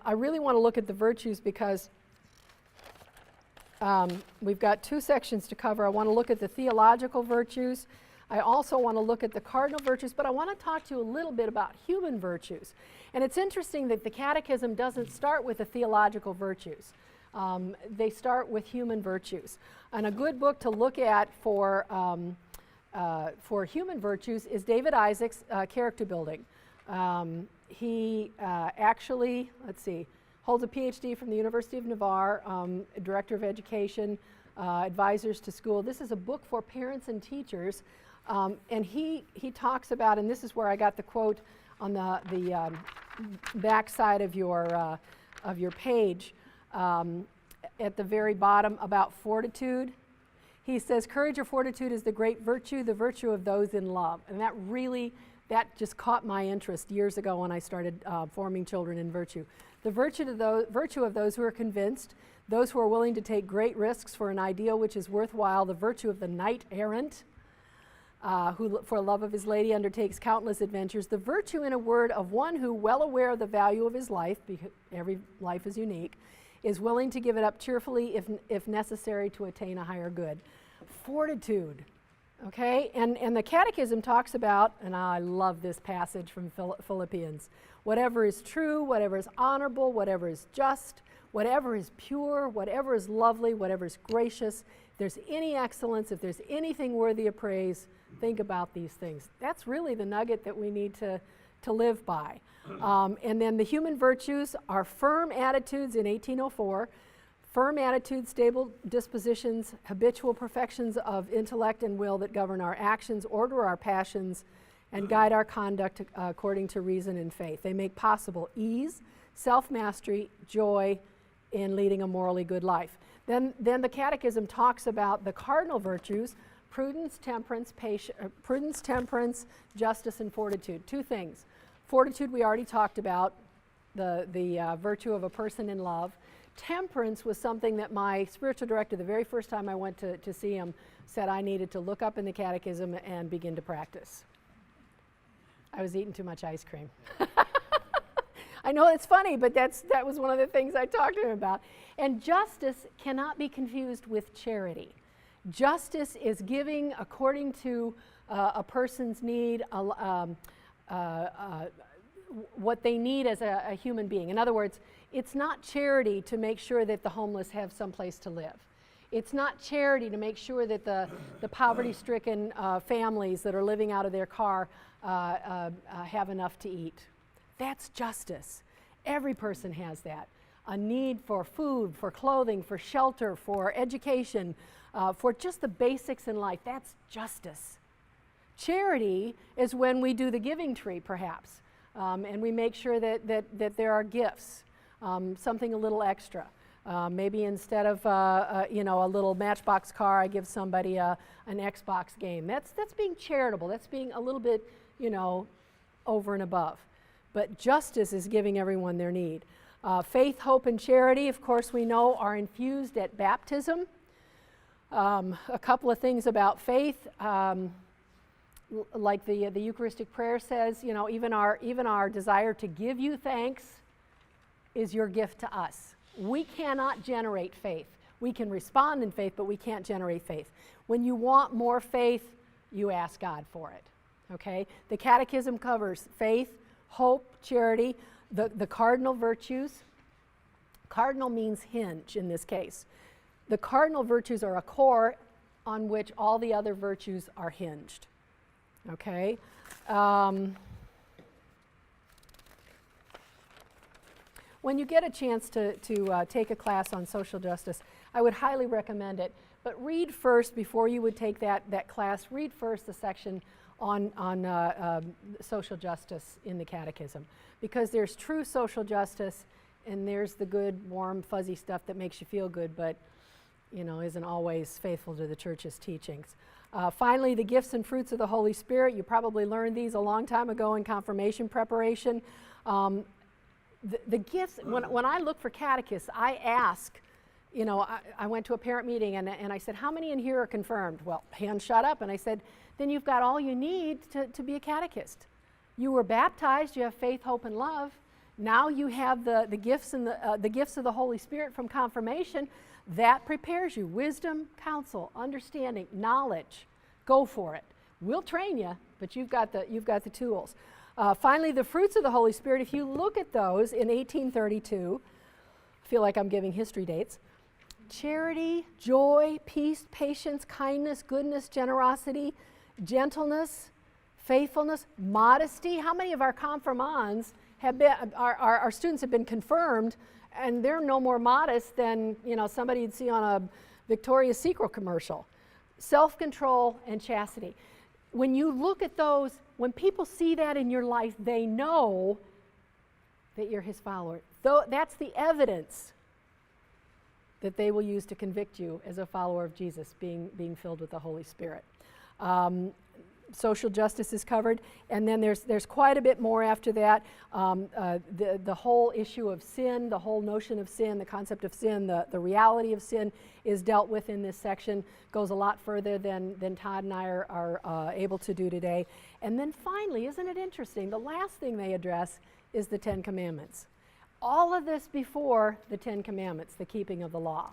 I really want to look at the virtues because we've got two sections to cover. I want to look at the theological virtues. I also want to look at the cardinal virtues, but I want to talk to you a little bit about human virtues. And it's interesting that the Catechism doesn't start with the theological virtues. They start with human virtues. And a good book to look at for human virtues is David Isaac's Character Building. He actually, holds a PhD from the University of Navarre, Director of Education, Advisors to School. This is a book for parents and teachers. And he talks about, and this is where I got the quote on the back side of your page, at the very bottom about fortitude. He says, courage or fortitude is the great virtue, the virtue of those in love. And that just caught my interest years ago when I started forming children in virtue. The virtue of those who are convinced, those who are willing to take great risks for an ideal which is worthwhile, the virtue of the knight errant, who for love of his lady undertakes countless adventures, the virtue, in a word, of one who, well aware of the value of his life, because every life is unique, is willing to give it up cheerfully if necessary to attain a higher good. Fortitude, okay? And the Catechism talks about, and I love this passage from Philippians, whatever is true, whatever is honorable, whatever is just, whatever is pure, whatever is lovely, whatever is gracious, if there's any excellence, if there's anything worthy of praise, think about these things. That's really the nugget that we need to live by. And then the human virtues are firm attitudes in 1804, firm attitudes, stable dispositions, habitual perfections of intellect and will that govern our actions, order our passions, and guide our conduct according to reason and faith. They make possible ease, self-mastery, joy in leading a morally good life. Then the Catechism talks about the cardinal virtues: prudence, temperance, justice, and fortitude. Two things. Fortitude we already talked about, the virtue of a person in love. Temperance was something that my spiritual director, the very first time I went to see him, said I needed to look up in the Catechism and begin to practice. I was eating too much ice cream. I know it's funny, but that was one of the things I talked to him about. And justice cannot be confused with charity. Justice is giving according to a person's need, what they need as a human being. In other words, it's not charity to make sure that the homeless have some place to live. It's not charity to make sure that the poverty-stricken families that are living out of their car have enough to eat. That's justice. Every person has that. A need for food, for clothing, for shelter, for education, for just the basics in life. That's justice. Charity is when we do the giving tree, perhaps, and we make sure that there are gifts, something a little extra. Maybe instead of a little Matchbox car, I give somebody an Xbox game. That's being charitable. That's being a little bit, over and above. But justice is giving everyone their need. Faith, hope, and charity, of course, we know are infused at baptism. A couple of things about faith, like the Eucharistic prayer says, even our desire to give you thanks is your gift to us. We cannot generate faith. We can respond in faith, but we can't generate faith. When you want more faith, you ask God for it. Okay? The Catechism covers faith, hope, charity, the cardinal virtues. Cardinal means hinge in this case. The cardinal virtues are a core on which all the other virtues are hinged. Okay? When you get a chance to take a class on social justice, I would highly recommend it. But read first, before you would take that class, read first the section on social justice in the Catechism. Because there's true social justice, and there's the good, warm, fuzzy stuff that makes you feel good, but isn't always faithful to the Church's teachings. Finally, the gifts and fruits of the Holy Spirit. You probably learned these a long time ago in confirmation preparation. The gifts, when I look for catechists, I ask, I went to a parent meeting and I said, how many in here are confirmed? Well, hands shot up, and I said, then you've got all you need to be a catechist. You were baptized, you have faith, hope, and love. Now you have the gifts and the gifts of the Holy Spirit from confirmation. That prepares you. Wisdom, counsel, understanding, knowledge. Go for it. We'll train you, but you've got the tools. Finally, the fruits of the Holy Spirit. If you look at those in 1832, I feel like I'm giving history dates. Charity, joy, peace, patience, kindness, goodness, generosity, gentleness, faithfulness, modesty. How many of our confirmands have been, our students have been confirmed, and they're no more modest than, you know, somebody you'd see on a Victoria's Secret commercial. Self-control and chastity. When you look at those, when people see that in your life, they know that you're his follower. Though that's the evidence that they will use to convict you as a follower of Jesus, being filled with the Holy Spirit. Social justice is covered, and then there's quite a bit more after that. The whole issue of sin, the whole notion of sin, the concept of sin, the reality of sin is dealt with in this section. Goes a lot further than Todd and I are able to do today. And then finally, isn't it interesting, the last thing they address is the Ten Commandments. All of this before the Ten Commandments, the keeping of the law.